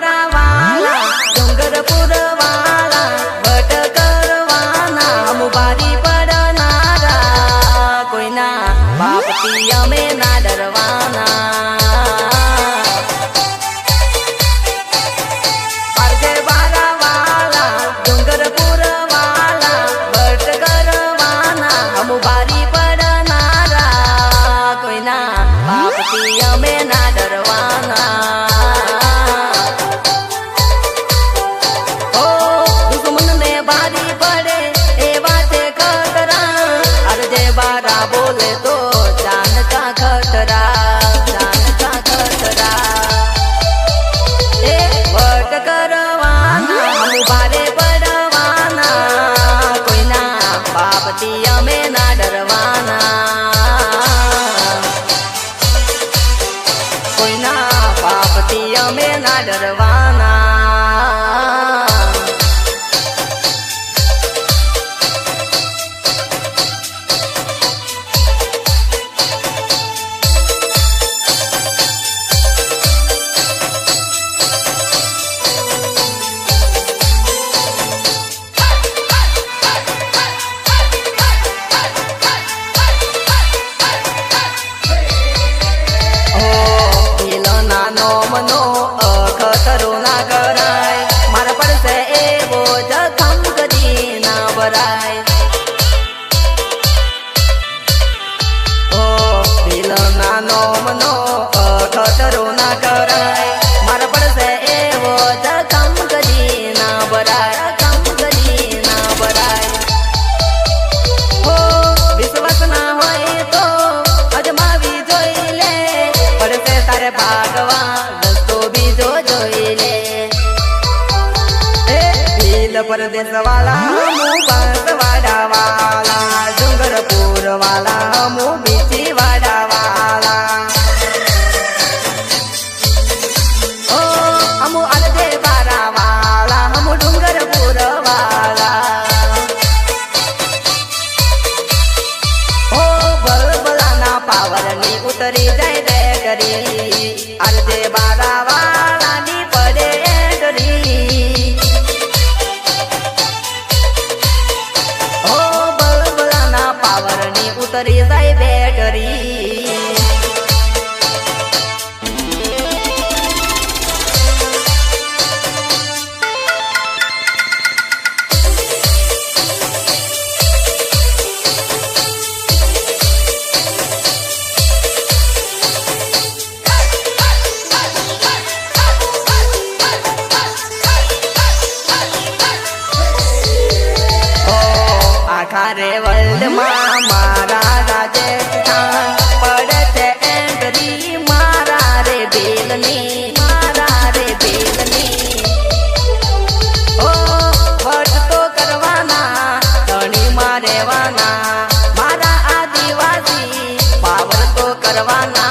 बारावाला डोंगरपुर वाला भटकरवाना मुबारी पडनारा कोईना बापती अमे ना डरवाना अर्जे बारावाला डोंगरपुर वाला भटकरवाना मुबारी पडनारा कोईना बापती अमे ना डरवाना बोले तो जान का खतरा ए वट करवाना मुबारे पड़वाना कोई ना बापती अमे ना डरवाना कोई ना बापती अमे ना डरवाना मनो खतरो ना कराय मारा पड़से एवो जखम कदी ना बराय ओ दिल नानो मनो खतरो ना कराय मारा पड़से एवो जखम कदी ना बराय हो विश्वास ना होय तो अजमावी जोई ले पड़से तारे भागवान परदेश वाला मु बांसवाड़ा वाला डूंगरपुर वाला मु बीचीवाड़ा वाला ओ हमु अलदे बारा वाला हमु डूंगरपुर वाला ओ बलबलाना पावर नी उतरी जाए रे करी अलदे बारा वाला नी पड़े करी उतरी जाए बैटरी आखारे वर्ल्ड मारा राजस्थान पड़ते एंगरी मारा रे बेलनी ओ वट तो करवाना धनी मारेवाना मारा आदिवासी पावर तो करवाना